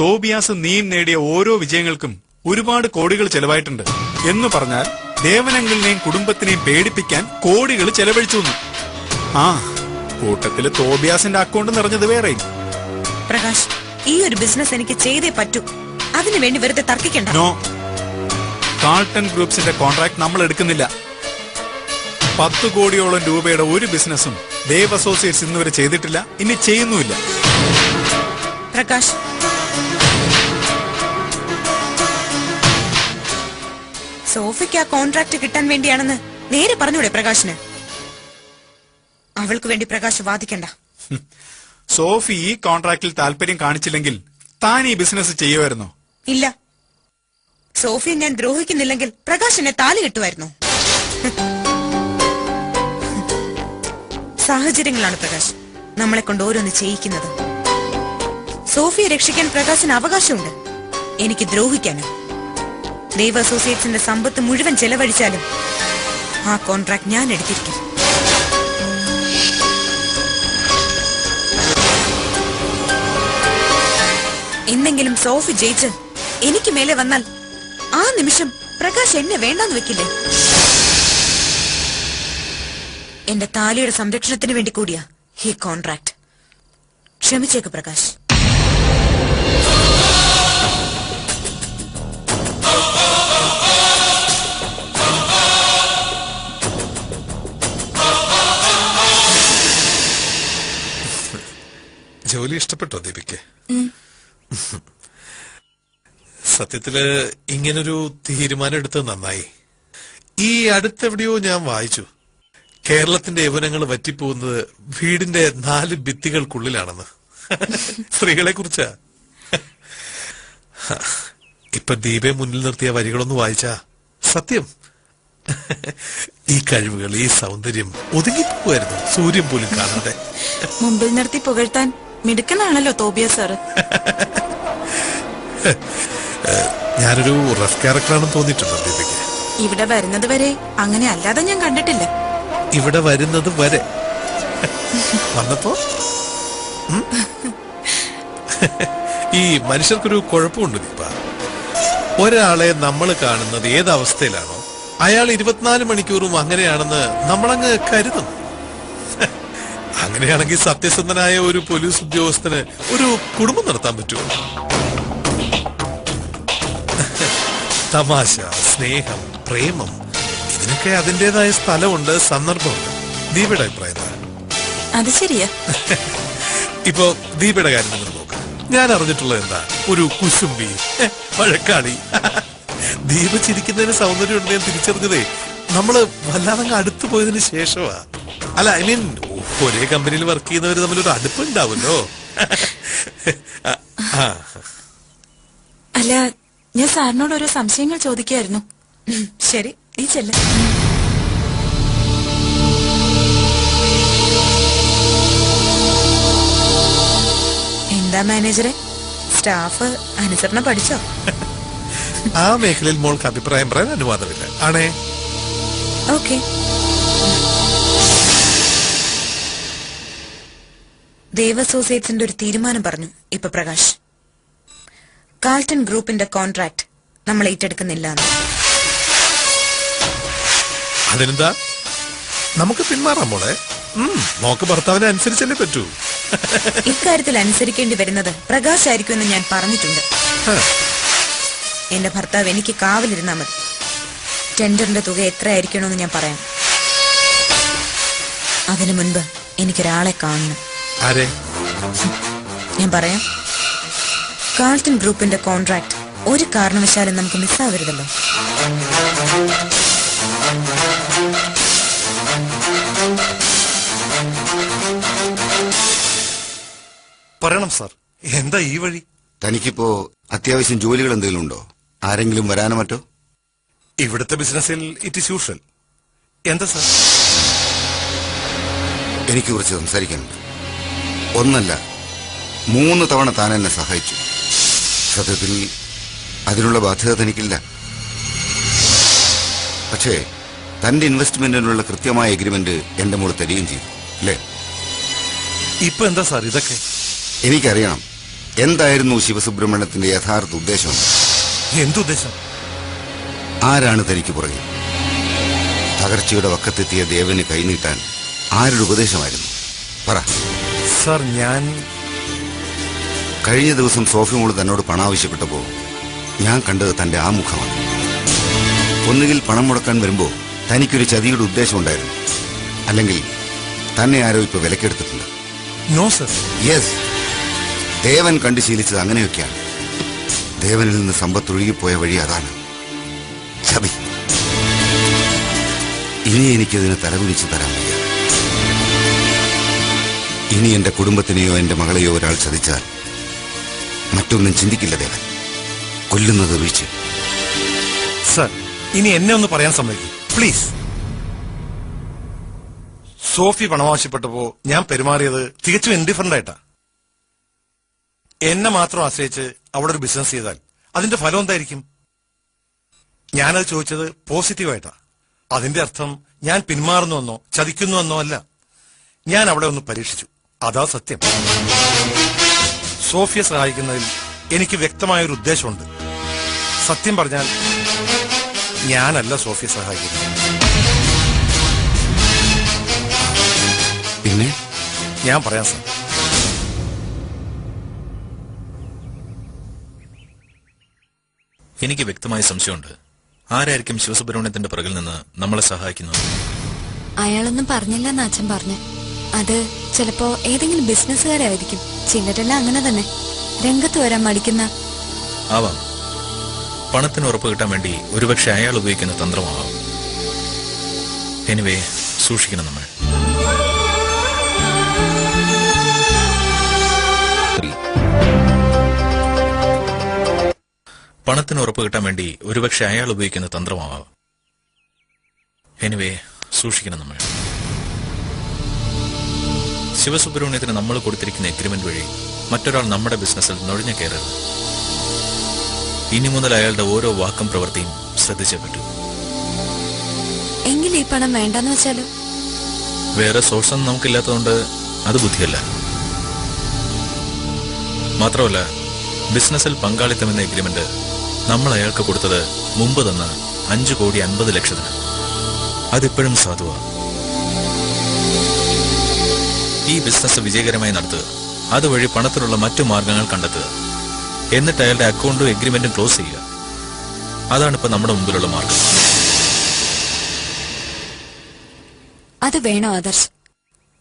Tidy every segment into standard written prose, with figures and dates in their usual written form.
തോബിയാസ് നീയും നേടിയ ഓരോ വിജയങ്ങൾക്കും ഒരുപാട് കോടികൾ ചെലവായിട്ടുണ്ട് എന്ന് പറഞ്ഞാൽ ദേവനങ്ങളിലെയും കുടുംബത്തിനെയും പേടിപ്പിക്കാൻ കോടികൾ ചെലവഴിച്ചു. ആ കൂട്ടത്തില് തോബിയാസിന്റെ അക്കൗണ്ട് നിറഞ്ഞത് വേറെയും. പ്രകാശ്, ഈ ഒരു ബിസിനസ് എനിക്ക് ചെയ്തേ പറ്റൂ. അതിനുവേണ്ടി വെറുതെ തർക്കിക്കണ്ട. നോ, കാൾട്ടൺ ഗ്രൂപ്പ്സിന്റെ കോൺട്രാക്ട് നമ്മൾ എടുക്കുന്നില്ല. 10 കോടിയോളം രൂപയുടെ ഒരു ബിസിനസ്സും ദേവ് അസോസിയേറ്റ്സ് ഇന്നുവരെ ചെയ്തിട്ടില്ല, ഇനി ചെയ്യുന്നുമില്ല. പ്രകാശ്, സോഫിക്ക് ആ കോൺട്രാക്ട് കിട്ടാൻ വേണ്ടിയാണെന്ന് നേരെ പറഞ്ഞൂടെ പ്രകാശിന്? അവൾക്ക് വേണ്ടി പ്രകാശ് വാദിക്കണ്ട. സോഫി ഈ കോൺട്രാക്റ്റിൽ താല്പര്യം കാണിച്ചില്ലെങ്കിൽ താൻ ഈ ബിസിനസ് ചെയ്യുമായിരുന്നോ? ഇല്ല. സോഫിയെ ഞാൻ ദ്രോഹിക്കുന്നില്ലെങ്കിൽ പ്രകാശ് എന്നെ താലി കെട്ടുമായിരുന്നു. സാഹചര്യങ്ങളാണ് പ്രകാശ് നമ്മളെ കൊണ്ട് ഓരോന്ന് ചെയ്യിക്കുന്നത്. സോഫിയെ രക്ഷിക്കാൻ പ്രകാശിന് അവകാശമുണ്ട്, എനിക്ക് ദ്രോഹിക്കാനും. ദേവ് അസോസിയേറ്റ്സിന്റെ സമ്പത്ത് മുഴുവൻ ചെലവഴിച്ചാലും ആ കോൺട്രാക്ട് ഞാൻ എടുത്തിരിക്കും. എന്തെങ്കിലും സോഫി ജയിച്ച് എനിക്ക് മേലെ വന്നാൽ ആ നിമിഷം പ്രകാശ് എന്നെ വേണ്ടാന്ന് വെക്കില്ലേ? എന്റെ താലിയുടെ സംരക്ഷണത്തിന് വേണ്ടി കൂടിയാ ഈ കോൺട്രാക്ട്. ക്ഷമിച്ചേക്ക് പ്രകാശ്. ജോലി ഇഷ്ടപ്പെട്ടോ ദീപിക്ക്? സത്യത്തില് ഇങ്ങനൊരു തീരുമാനം എടുത്തത് നന്നായി. ഈ അടുത്തെവിടെയോ ഞാൻ വായിച്ചു, കേരളത്തിന്റെ യൗവനങ്ങൾ വറ്റിപ്പോകുന്നത് വീടിന്റെ 4 ഭിത്തികൾക്കുള്ളിലാണെന്ന്. സ്ത്രീകളെ കുറിച്ചാ. ഇപ്പൊ ദീപയെ മുന്നിൽ നിർത്തിയ വരികളൊന്ന് വായിച്ചാ സത്യം, ഈ കഴിവുകൾ, ഈ സൗന്ദര്യം ഒതുങ്ങിപ്പോവായിരുന്നു സൂര്യൻ പോലും കാണാതെ. മുമ്പിൽ നിർത്തി പുകഴ്ത്താൻ മിടുക്കനാണല്ലോ തോബിയ സാറ്. ഞാനൊരു റഫ് ക്യാരക്ടറാണെന്ന് തോന്നിയിട്ടുണ്ടോ ദീപിക്ക്? ഇവിടെ വരുന്നത് വരെ അങ്ങനെ അല്ലാതെ ഞാൻ കണ്ടിട്ടില്ല. ഇവിടെ വരുന്നത് വരെ വന്നപ്പോ ഈ മനുഷ്യർക്കൊരു കുഴപ്പമുണ്ട് ദീപ. ഒരാളെ നമ്മൾ കാണുന്നത് ഏതവസ്ഥയിലാണോ അയാൾ 24 മണിക്കൂറും അങ്ങനെയാണെന്ന് നമ്മളങ്ങ് കരുതും. അങ്ങനെയാണെങ്കിൽ സത്യസന്ധനായ ഒരു പോലീസ് ഉദ്യോഗസ്ഥന് ഒരു കുടുംബം നടത്താൻ പറ്റുമോ? തമാശ, സ്നേഹം, പ്രേമം, ഇതിനൊക്കെ അതിന്റേതായ സ്ഥലമുണ്ട്, സന്ദർഭമുണ്ട്. ദീപയുടെ അഭിപ്രായം? അത് ശരിയാ. ഇപ്പൊ ദീപയുടെ കാര്യം നിങ്ങൾ നോക്ക്. ഞാൻ അറിഞ്ഞിട്ടുള്ളത് എന്താ? ഒരു കുശുംബി, വഴക്കാളി. ദീപ ചിരിക്കുന്നതിന് സൗന്ദര്യം ഉണ്ട് ഞാൻ തിരിച്ചറിഞ്ഞതേ നമ്മള് വല്ലാതെ അടുത്തു പോയതിനു ശേഷമാ. അല്ല, ഐ മീൻ ഒരേ കമ്പനിയിൽ വർക്ക് ചെയ്യുന്നവര് തമ്മിലൊരു അടുപ്പുണ്ടാവുമല്ലോ. അല്ല, ഞാൻ സാറിനോട് ഓരോ സംശയങ്ങൾ ചോദിക്കായിരുന്നു. ശരി, നീ ചെല്ല. എന്താ മാനേജറെ, സ്റ്റാഫ് അനുസരണ പഠിച്ചോ? ആ മേഖലയിൽ മോൾക്ക് അഭിപ്രായം പറയാൻ അനുവാദമില്ല ആണേ. ഓക്കെ. ദേവ് അസോസിയേറ്റ്സിന്റെ ഒരു തീരുമാനം പറഞ്ഞു ഇപ്പൊ പ്രകാശ്. കാൾട്ടൺ ഗ്രൂപ്പിന്റെ കോൺട്രാക്ട് നമ്മൾ ഏറ്റെടുക്കുന്നില്ല. അതിനെന്താ, നമുക്ക് പിന്മാറാം മോളെ. നോക്ക്, ഭർത്താവിനെ അനുസരിച്ചല്ലേ പറ്റൂ. ഇക്കാര്യത്തിൽ അനുസരിക്കേണ്ടി വരുന്നത് പ്രകാശ് ആയിരിക്കുമെന്ന് ഞാൻ പറഞ്ഞിട്ടുണ്ട്. എന്റെ ഭർത്താവ് എനിക്ക് കാവലിരുന്നാ മതി. ടെൻഡറിന്റെ തുക എത്രയായിരിക്കണമെന്ന് ഞാൻ പറയാം. അതിനു മുൻപ് എനിക്കൊരാളെ കാണണം. ആരെ? ഞാൻ പറയാം. കാൾട്ടൺ ഗ്രൂപ്പിന്റെ കോൺട്രാക്ട് ഒരു കാരണവശാലും നമുക്ക് മിസ്സാവരുതല്ലോ. പറയണം സാർ, എന്താ ഈ വഴി? തനിക്കിപ്പോ അത്യാവശ്യം ജോലികൾ എന്തെങ്കിലും ഉണ്ടോ? ആരെങ്കിലും വരാനോ മറ്റോ? ഇവിടുത്തെ ബിസിനസ്സിൽ ഇറ്റ് ഈസ് യൂഷ്വൽ. എന്താ സാർ? എനിക്ക് കുറച്ച് സംസാരിക്കാനുണ്ട്. ഒന്നല്ല, 3 തവണ താൻ എന്നെ സഹായിച്ചു. സത്യത്തിൽ അതിനുള്ള ബാധ്യത തനിക്കില്ല. പക്ഷേ തന്റെ ഇൻവെസ്റ്റ്മെന്റിനുള്ള കൃത്യമായ എഗ്രിമെന്റ് എന്റെ മോള് തരികയും ചെയ്തു, അല്ലേ? ഇപ്പൊ എന്താ സാർ ഇതൊക്കെ? എനിക്കറിയണം എന്തായിരുന്നു ശിവസുബ്രഹ്മണ്യത്തിന്റെ യഥാർത്ഥ ഉദ്ദേശം? എന്തുദ്ദേശം? ആരാണ് തനിക്ക് പുറകിൽ? തകർച്ചയുടെ വക്കത്തെത്തിയ ദേവന് കൈനീട്ടാൻ ആരുടെ ഉപദേശമായിരുന്നു? പറ. സർ, ഞാൻ കഴിഞ്ഞ ദിവസം സോഫി മോള് തന്നോട് പണം ആവശ്യപ്പെട്ടപ്പോ ഞാൻ കണ്ടത് തന്റെ ആ മുഖമാണ്. ഒന്നുകിൽ പണം മുടക്കാൻ വരുമ്പോ തനിക്കൊരു ചതിയുടെ ഉദ്ദേശം ഉണ്ടായിരുന്നു, അല്ലെങ്കിൽ തന്നെ ആരോ ഇപ്പൊ വിലക്കെടുത്തിട്ടുണ്ട്. No sir. യെസ്, ദേവൻ കണ്ടു ശീലിച്ചത് അങ്ങനെയൊക്കെയാണ്. ദേവനിൽ നിന്ന് സമ്പത്ത് ഒഴുകിപ്പോയ വഴി അതാണ്, ചതി. ഇനി എനിക്കതിന് തലകുനിച്ച് തരാൻ വയ്യ. ഇനി എന്റെ കുടുംബത്തിനെയോ എന്റെ മകളെയോ ഒരാൾ ചതിച്ചാൽ മറ്റൊന്നും ചിന്തിക്കില്ല ദേവൻ, കൊല്ലുന്നത് ഒഴിച്ച്. സർ, ഇനി എന്നെ ഒന്ന് പറയാൻ സമ്മതിക്കും പ്ലീസ്. സോഫി പണം ആവശ്യപ്പെട്ടപ്പോ ഞാൻ പെരുമാറിയത് തികച്ചും ഇൻഡിഫറന്റ് ആയിട്ടാ. എന്നെ മാത്രം ആശ്രയിച്ച് അവിടെ ഒരു ബിസിനസ് ചെയ്താൽ അതിന്റെ ഫലം എന്തായിരിക്കും? ഞാനത് ചോദിച്ചത് പോസിറ്റീവായിട്ടാ. അതിന്റെ അർത്ഥം ഞാൻ പിന്മാറുന്നുവെന്നോ ചതിക്കുന്നുവെന്നോ അല്ല. ഞാൻ അവിടെ ഒന്ന് പരീക്ഷിച്ചു, അതാ സത്യം. സോഫിയെ സഹായിക്കുന്നതിൽ എനിക്ക് വ്യക്തമായൊരു ഉദ്ദേശമുണ്ട്. സത്യം പറഞ്ഞാൽ ഞാനല്ല സോഫിയെ സഹായിക്കുന്നത്. പിന്നെ ഞാൻ പറയാം സാർ. എനിക്ക് വ്യക്തമായ സംശയമുണ്ട്. ആരായിരിക്കും ശിവസുബ്രഹ്മണ്യത്തിന്റെ പുറകിൽ നിന്ന് നമ്മളെ സഹായിക്കുന്നത്? അയാളൊന്നും പറഞ്ഞില്ലെന്ന് അച്ഛൻ പറഞ്ഞു. അത് ചിലപ്പോ ഏതെങ്കിലും ബിസിനസ്സുകാരായിരിക്കും. ചിലരെല്ലാം അങ്ങനെ തന്നെ, രംഗത്ത് വരാൻ മടിക്കുന്ന. ആവാം. പണത്തിന് ഉറപ്പ് കിട്ടാൻ വേണ്ടി ഒരുപക്ഷെ അയാൾ ഉപയോഗിക്കുന്ന തന്ത്രമാവാം. എനിവേ, സൂക്ഷിക്കണം നമ്മൾ. പണത്തിന് ഉറപ്പ് കിട്ടാൻ വേണ്ടി ഒരുപക്ഷെ അയാൾ ഉപയോഗിക്കുന്ന തന്ത്രമാവാം. എനിവേ, സൂക്ഷിക്കണം നമ്മൾ. ശിവസുബ്രഹ്മണ്യത്തിന് നമ്മൾ കൊടുത്തിരിക്കുന്ന എഗ്രിമെന്റ് വഴി മറ്റൊരാൾ നമ്മുടെ ബിസിനസ്സിൽ നുഴഞ്ഞു കയറരുത്. ഇനി മുതൽ അയാളുടെ ഓരോ വാക്കും പ്രവൃത്തിയും ശ്രദ്ധിച്ചേ പറ്റൂ. എങ്കിൽ ഈ പണം വേണ്ടെന്ന് വെച്ചാലോ? വേറെ സോഴ്സൊന്നും നമുക്കില്ലാത്തതുകൊണ്ട് അത് ബുദ്ധിയല്ല. മാത്രമല്ല, ബിസിനസ്സിൽ പങ്കാളിത്തം എന്ന എഗ്രിമെന്റ് നമ്മൾ അയാൾക്ക് കൊടുത്തത് മുമ്പ് തന്ന 5,50,00,000. അതിപ്പോഴും സാധുവാണ്. ഈ ബിസിനസ് വിജയകരമായി നടത്തുക, അതുവഴി പണത്തിനുള്ള മറ്റു മാർഗങ്ങൾ കണ്ടെത്തുക, എന്നിട്ട് അയാളുടെ അക്കൗണ്ടും എഗ്രിമെന്റും ക്ലോസ് ചെയ്യുക. അതാണ് ഇപ്പൊ നമ്മുടെ മുമ്പിലുള്ള മാർഗം. അത് വേണോ ആദർശ്?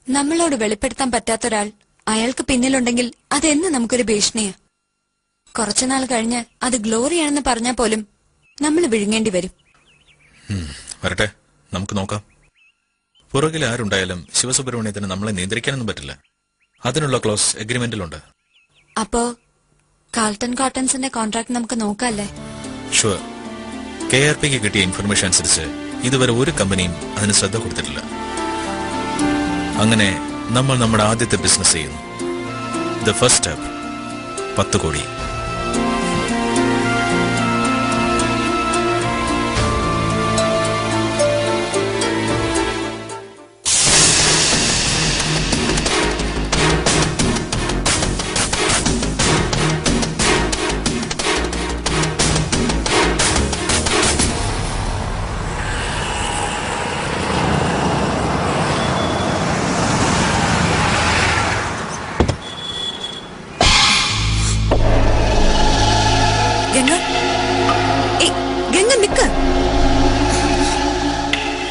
നമ്മളോട് വെളിപ്പെടുത്താൻ പറ്റാത്തൊരാൾ അയാൾക്ക് പിന്നിലുണ്ടെങ്കിൽ അതെന്ന് നമുക്കൊരു ഭീഷണിയാ. കുറച്ചുനാൾ കഴിഞ്ഞ് അത് ഗ്ലോറിയാണെന്ന് പറഞ്ഞാൽ പോലും നമ്മൾ വിഴുങ്ങേണ്ടി വരും. വരട്ടെ, നമുക്ക് നോക്കാം. പുറകിൽ ആരുണ്ടായാലും ശിവസുബ്രഹ്മണ്യത്തിന് നമ്മളെ നിയന്ത്രിക്കാനൊന്നും പറ്റില്ല. അതിനുള്ള ക്ലോസ് എഗ്രിമെന്റിലുണ്ട്. അപ്പോ കാൾട്ടൺ കോട്ടൺസിന്റെ കോൺട്രാക്ട് നമുക്ക് നോക്കാല്ലേ? ഷുവർ. KRPക്ക് കിട്ടിയ ഇൻഫർമേഷൻ അനുസരിച്ച് ഇതുവരെ ഒരു കമ്പനിയും അതിന് ശ്രദ്ധ കൊടുത്തിട്ടില്ല. അങ്ങനെ നമ്മൾ നമ്മുടെ ആദ്യത്തെ ബിസിനസ് ചെയ്യുന്നു. ദ ഫസ്റ്റ് സ്റ്റെപ്പ് 10 കോടി.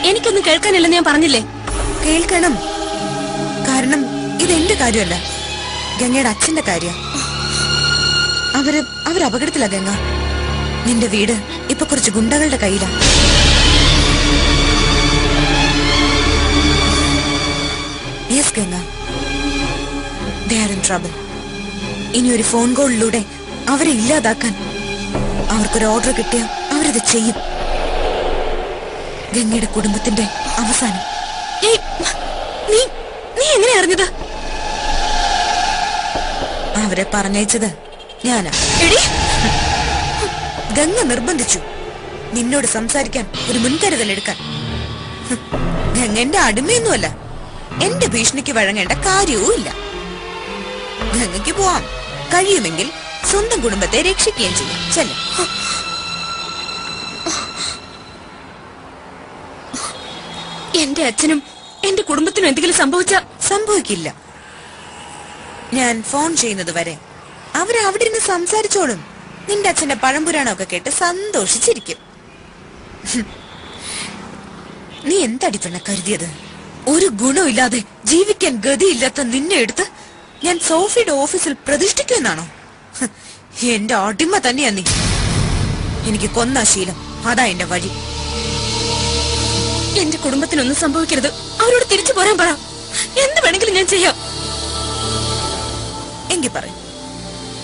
എനിക്കൊന്നും കേൾക്കാനില്ലെന്ന് ഞാൻ പറഞ്ഞില്ലേ? കേൾക്കണം. കാരണം ഇതെന്റെ കാര്യമല്ല, ഗംഗയുടെ അച്ഛന്റെ കാര്യ. അവര് അപകടത്തിലാ ഗംഗ. നിന്റെ വീട് ഇപ്പൊ കുറച്ച് ഗുണ്ടകളുടെ കയ്യിലാ. Yes Ganga, they are in trouble. ഇനി ഒരു ഫോൺ കോളിലൂടെ അവരെ ഇല്ലാതാക്കാൻ അവർക്കൊരു ഓർഡർ കിട്ടിയാൽ അവരത് ചെയ്യും. ഗംഗയുടെ കുടുംബത്തിന്റെ അവസാനം. നീ എങ്ങനെ അറിഞ്ഞത്? അവരെ പറഞ്ഞയച്ചത് ഞാനാ. ഗംഗ നിർബന്ധിച്ചു നിന്നോട് സംസാരിക്കാൻ ഒരു മുൻകരുതൽ എടുക്കാൻ. ഗംഗ എന്റെ അടിമയൊന്നുമല്ല, എന്റെ ഭീഷണിക്ക് വഴങ്ങേണ്ട കാര്യവും ഇല്ല. ഗംഗയ്ക്ക് പോവാം, കഴിയുമെങ്കിൽ സ്വന്തം കുടുംബത്തെ രക്ഷിക്കുകയും ചെയ്യും. ചെല്ലും. എന്റെ അച്ഛനും എന്റെ കുടുംബത്തിനും എന്തെങ്കിലും സംഭവിക്കില്ല. ഞാൻ ഫോൺ ചെയ്യുന്നത് വരെ അവരവിടെ ഇരുന്ന് സംസാരിച്ചോളും. നിന്റെ അച്ഛന്റെ പഴംപുരാണമൊക്കെ കേട്ട് സന്തോഷിച്ചിരിക്കും. നീ എന്തടി പെണ്ണ കരുതിയത്? ഒരു ഗുണമില്ലാതെ ജീവിക്കാൻ ഗതിയില്ലാത്ത നിന്നെ എടുത്ത് ഞാൻ സോഫിയുടെ ഓഫീസിൽ പ്രതിഷ്ഠിക്കുമെന്നാണോ? എന്റെ അടിമ തന്നെയാ നീ. എനിക്ക് കൊന്ന ശീലം, അതാ എന്റെ വഴി. എന്റെ കുടുംബത്തിനൊന്നും സംഭവിക്കരുത്. അവരോട് തിരിച്ചു പോരാൻ പറ. എന്ത് വേണമെങ്കിലും ഞാൻ ചെയ്യാം. എങ്കിൽ പറയും,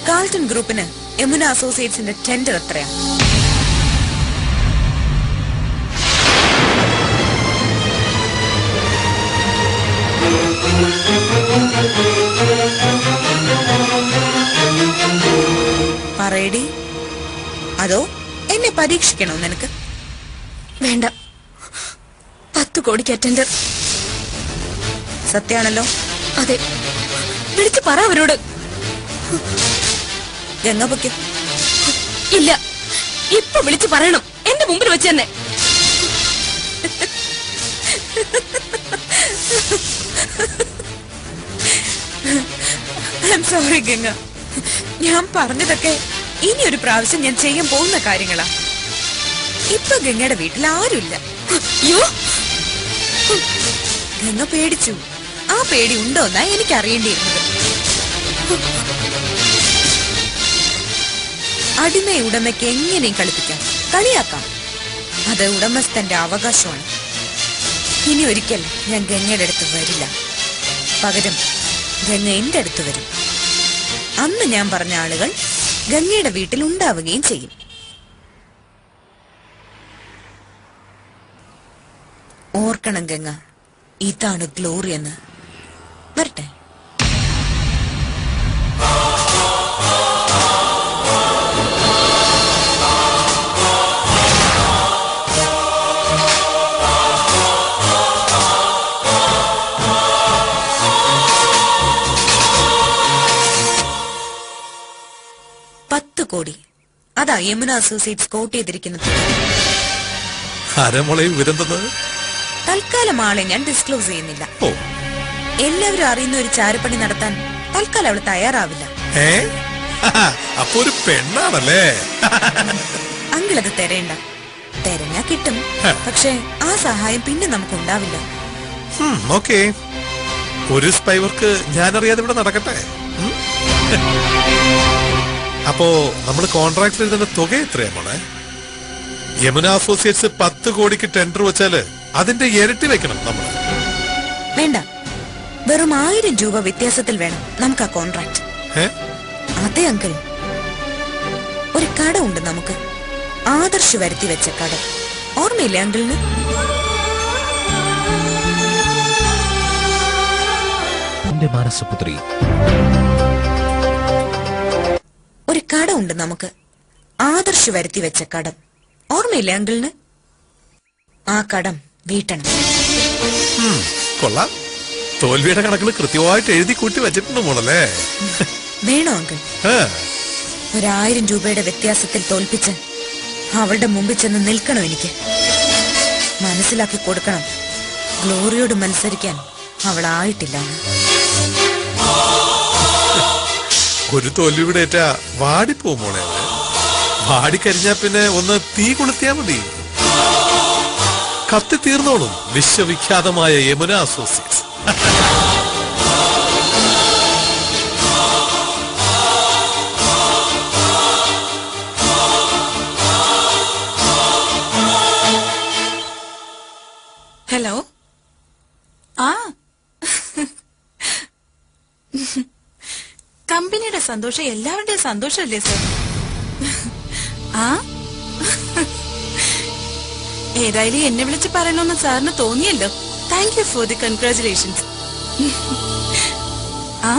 കാൾട്ടൺ ഗ്രൂപ്പിന് യമുന അസോസിയേറ്റ്സിന്റെ ടെൻഡർ എത്രയാ? പറയടി. അതോ എന്നെ പരീക്ഷിക്കണോ നിനക്ക്? വേണ്ട. 10 കോടിക്ക് ടെൻഡർ. സത്യാണല്ലോ? അതെ. വിളിച്ചു പറ അവരോട്. ഗംഗാപൊക്കെ ഇല്ല, ഇപ്പൊ വിളിച്ചു പറയണം. എന്റെ മുമ്പിൽ വെച്ച് തന്നെ. സോറി ഗംഗ, ഞാൻ പറഞ്ഞതൊക്കെ ഇനി ഒരു പ്രാവശ്യം ഞാൻ ചെയ്യാൻ പോകുന്ന കാര്യങ്ങളാ. ഇപ്പൊ ഗംഗയുടെ വീട്ടിൽ ആരുമില്ല. അയ്യോ, ഗംഗ പേടിച്ചു. ആ പേടി ഉണ്ടോന്നാ എനിക്ക് അറിയേണ്ടിയിരുന്നത്. അടിമയെ ഉടമയ്ക്ക് എങ്ങനെയും കളിപ്പിക്കാം, കളിയാക്കാം. അത് ഉടമസ്ഥന്റെ അവകാശമാണ്. ഇനി ഒരിക്കൽ ഞാൻ ഗംഗയുടെ അടുത്ത് വരില്ല. പകരം ഗംഗ എന്റെ അടുത്ത് വരും. അന്ന് ഞാൻ പറഞ്ഞ ആളുകൾ ഗംഗയുടെ വീട്ടിൽ ഉണ്ടാവുകയും ചെയ്യും. ഓർക്കണം ഗംഗ, ഇതാണ് ഗ്ലോറി എന്ന്. വരട്ടെ. കോടി. അതാ യമുന അസോസിയേറ്റ്സ് കോട്ട് ചെയ്തിരിക്കുന്നത്. തൽക്കാലം ആളെ ഞാൻ ഡിസ്ക്ലോസ് ചെയ്യുന്നില്ല. എല്ലാവരും അറിയുന്ന ഒരു ചാരപ്പണി നടത്താൻ തൽക്കാലം അവള് തയ്യാറാവില്ല. അപ്പൊ ഒരു പെണ്ണാണല്ലേ? അങ്കിളത് തെരയണ്ട. തെരഞ്ഞാ കിട്ടും. പക്ഷെ ആ സഹായം പിന്നെ നമുക്കുണ്ടാവില്ല. ഒരു സ്പൈ വർക്ക് ഞാനറിയാതെ ഇവിടെ നടക്കട്ടെ. അപ്പോ നമ്മള് കോൺട്രാക്ട് എഴുതുന്ന തുക എത്രയാ മോളെ? യമുന അസോസിയേറ്റ്സ് 10 കോടിക്ക് ടെൻഡർ വെച്ചാല് അതിന്റെ ഇരട്ടി വെക്കണം നമ്മൾ. വേണ്ട, വെറും 1000 രൂപ വ്യത്യാസത്തിൽ വേണം നമുക്ക് ആ കോൺട്രാക്ട്. അതെ അങ്കിൾ, ഒരു കട ഉണ്ട് നമുക്ക്. ആദർശ് വരുത്തി വെച്ച കട. ഓർമ്മയില്ലേ അങ്കിളിന്? ഒരു കട ഉണ്ട് നമുക്ക്. ആദർശ് വരുത്തി വെച്ച കടം. ഓർമ്മയില്ലേ അങ്കിളിന്? ആ കടം വീട്ടണം. കൊള്ളാം. തോൽവിയുടെ കണക്കുകൾ കൃത്യമായിട്ട് എഴുതി കൂട്ടി വെച്ചിട്ടുണ്ട് മോളല്ലേ? വേണോ അങ്കിൾ? 1000 രൂപയുടെ വ്യത്യാസത്തിൽ തോൽപ്പിച്ച് അവളുടെ മുമ്പിൽ ചെന്ന് നിൽക്കണം എനിക്ക്. മനസ്സിലാക്കി കൊടുക്കണം, ഗ്ലോറിയോട് മത്സരിക്കാൻ അവളായിട്ടില്ല. ഒരു തോൽവിയുടെ ഏറ്റാ വാടിപ്പോ മോളെ. വാടിക്കരിഞ്ഞാ പിന്നെ ഒന്ന് തീ കൊളുത്തിയാ മതി. കത്തി തീർന്നോളും വിശ്വവിഖ്യാതമായ യമുന അസോസിയേറ്റ്സ്. ഹലോ. ആ കമ്പനിയുടെ സന്തോഷം എല്ലാവരുടെയും സന്തോഷമല്ലേ സർ? ആ ഏതായാലും എന്നെ വിളിച്ച് പറയണമെന്ന് സാറിന് തോന്നിയല്ലോ. Thank you for the congratulations. ആ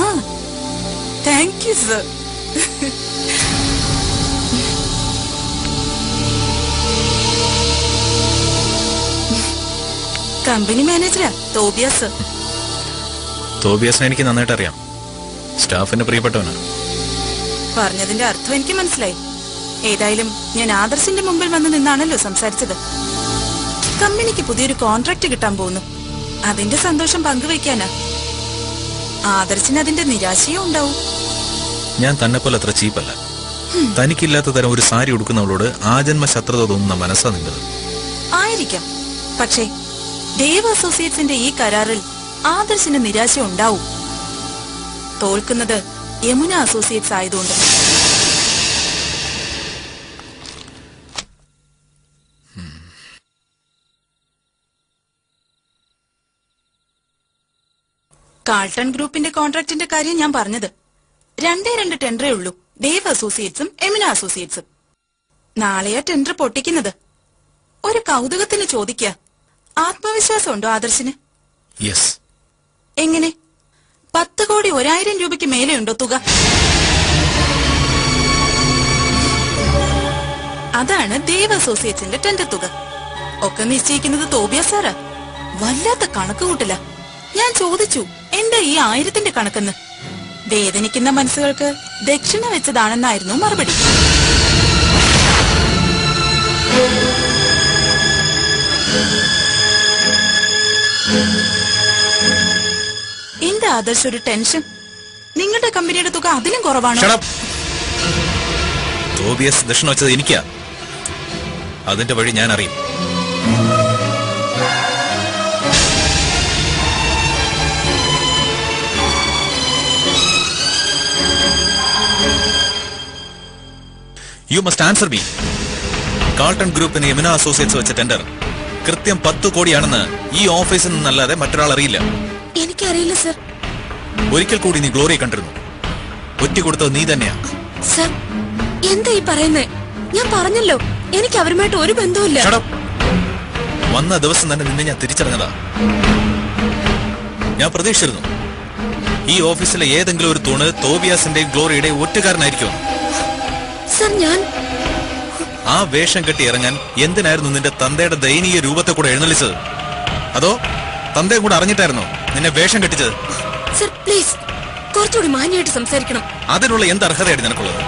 താങ്ക് യു സർ. കമ്പനി മാനേജരാ തോബിയാസ്. തോബിയാസിനെ എനിക്ക് നന്നായിട്ട് അറിയാം. സ്റ്റാഫിന് പ്രിയപ്പെട്ടവനാണ്. പറഞ്ഞതിന്റെ അർത്ഥം എനിക്ക് മനസ്സിലായി. ഏതായാലും ഞാൻ ആദർശിന്റെ മുമ്പിൽ വന്ന് നിന്നാണല്ലോ സംസാരിച്ചത്. കമ്പനിക്ക് പുതിയൊരു കോൺട്രാക്ട് കിട്ടാൻ പോകുന്നു. അതിന്റെ സന്തോഷം പങ്കുവയ്ക്കാനാ. ആദർശിന് അതിന്റെ നിരാശയും ഉണ്ടാവും. ഞാൻ തന്നെ പോലെ അത്ര ചീപ്പല്ല. തനിക്കില്ലാത്ത തരം ഒരു സാരി ഉടുക്കുന്നവളോട് ആജന്മ ശത്രുത തോന്നുന്ന മനസ്സാ നിന്നത്. ആയിരിക്കാം. പക്ഷേ ദേവ് അസോസിയേറ്റ്സിന്റെ ഈ കരാറിൽ ആദർശിന് നിരാശ ഉണ്ടാവും. തോൽക്കുന്നത് യമുന അസോസിയേറ്റ്സ് ആയതുകൊണ്ട്. കാൾട്ടൺ ഗ്രൂപ്പിന്റെ കോൺട്രാക്ടിന്റെ കാര്യം ഞാൻ പറഞ്ഞത്. 2 ടെൻഡറേ ഉള്ളൂ, ദേവ് അസോസിയേറ്റ്സും യമുന അസോസിയേറ്റ്സും. നാളെയാ ടെൻഡർ പൊട്ടിക്കുന്നത്. ഒരു കൗതുകത്തിന് ചോദിക്ക, ആത്മവിശ്വാസം ഉണ്ടോ ആദർശിന്? യെസ്. എങ്ങനെ? 10 കോടി 1000 രൂപയ്ക്ക് മേലെയുണ്ടോ തുക? അതാണ് ദേവ് അസോസിയേറ്റ്സിന്റെ ടെൻഡർ തുക. ഒക്കെ നിശ്ചയിക്കുന്നത് തോബിയ സാറാ. വല്ലാത്ത കണക്കുകൂട്ടില്ല. ഞാൻ ചോദിച്ചു, എന്താ ഈ 1000ന്റെ കണക്കെന്ന്. വേദനിക്കുന്ന മനസ്സുകൾക്ക് ദക്ഷിണ വെച്ചതാണെന്നായിരുന്നു മറുപടി. എന്താ ആദർശ് ഒരു ടെൻഷൻ? നിങ്ങളുടെ കമ്പനിയുടെ തുക അതിലും കുറവാണോ? തോബിയസ് ദക്ഷിണ വെച്ചത് എനിക്കാ. അതിന്റെ വഴി ഞാൻ അറിയും. You must answer me. Carlton ഗ്രൂപ്പിന് യമുന അസോസിയേറ്റ്സ് വെച്ച ടെൻഡർ കൃത്യം 10 കോടിയാണെന്ന് ഈ ഓഫീസിൽ നിന്നല്ലാതെ മറ്റൊരാൾ അറിയില്ല. എനിക്കറിയില്ല സർ. ഒരിക്കൽ കൂടി നീ ഗ്ലോറിയെ കണ്ടിരുന്നു. ഒറ്റ കൊടുത്തത് നീ തന്നെയാ. സർ, എന്താ ഈ പറയുന്നേ? ഞാൻ പറഞ്ഞല്ലോ, എനിക്ക് അവരുമായിട്ട് ഒരു ബന്ധവുമില്ല. Shut up. വന്ന ദിവസം തന്നെ നിന്നെ ഞാൻ തിരിച്ചറിഞ്ഞതാ. ഞാൻ പ്രതീക്ഷിച്ചിരുന്നു ഈ ഓഫീസിലെ ഏതെങ്കിലും ഒരു തൂണ് തോബിയാസിന്റെയും ഗ്ലോറിയുടെയും ഒറ്റക്കാരനായിരിക്കും. സർ, ഞാൻ ആ വേഷം കെട്ടി ഇറങ്ങാൻ എന്തിനായിരുന്നു നിന്റെ തന്തയുടെ ദയനീയ രൂപത്തെ കൂടെ എഴുന്നള്ളിച്ചത്? അതോ തന്തയും കൂടെ അറിഞ്ഞിട്ടായിരുന്നോ നിന്നെ വേഷം കെട്ടിച്ചത്? സർ, പ്ലീസ് കുറച്ചുകൂടി മാന്യമായിട്ട് സംസാരിക്കണം. അതിനുള്ള എന്ത് അർഹതയാണ് നിനക്കുള്ളത്?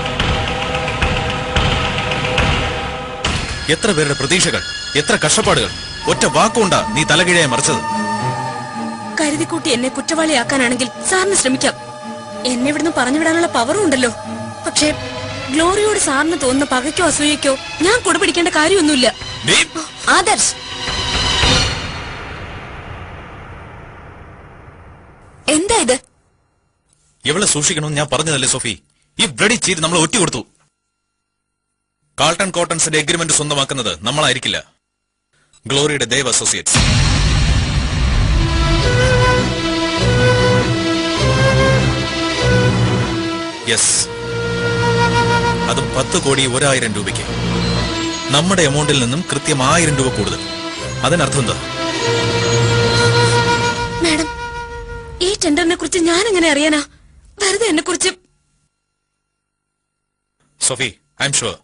എത്ര പേരുടെ പ്രതീക്ഷകൾ, എത്ര കഷ്ടപ്പാടുകൾ ഒറ്റ വാക്കുകൊണ്ടാ നീ തലകീഴായി മറിച്ചത്. കരുതിക്കൂട്ടി എന്നെ കുറ്റവാളിയാക്കാനാണെങ്കിൽ സാറിന് ശ്രമിക്കാം. എന്നെ ഇവിടുന്ന് പറഞ്ഞു വിടാനുള്ള പവറും ഉണ്ടല്ലോ. പക്ഷേ ഗ്ലോറിയോട് സാറിന് തോന്നുന്ന പകയ്ക്കോ അസൂയക്കോ ഞാൻ കൊടുപിടിക്കേണ്ട കാര്യമൊന്നുമില്ല. ആദർശ്, എന്താ ഇത്? എവളെ സൂക്ഷിക്കണമെന്ന് ഞാൻ പറഞ്ഞതല്ലേ സോഫി? ഈ ബ്ലഡി ചീറ്റ് നമ്മൾ ഒറ്റ കൊടുത്തു. കാൾട്ടൺ കോട്ടൺസിന്റെ എഗ്രിമെന്റ് സ്വന്തമാക്കുന്നത് നമ്മളായിരിക്കില്ല, ഗ്ലോറിയുടെ ദേവ് അസോസിയേറ്റ്സ്. യെസ്, അതും 10 കോടി 1000 രൂപയ്ക്ക്. നമ്മുടെ എമൗണ്ടിൽ നിന്നും കൃത്യം 1000 രൂപ കൂടുതൽ. അതിനർത്ഥം എന്താ? മാഡം, ഈ ടെൻഡറിനെ കുറിച്ച് ഞാൻ എങ്ങനെ അറിയാനാ? വെറുതെ എന്നെ കുറിച്ച്. Sophy, I am sure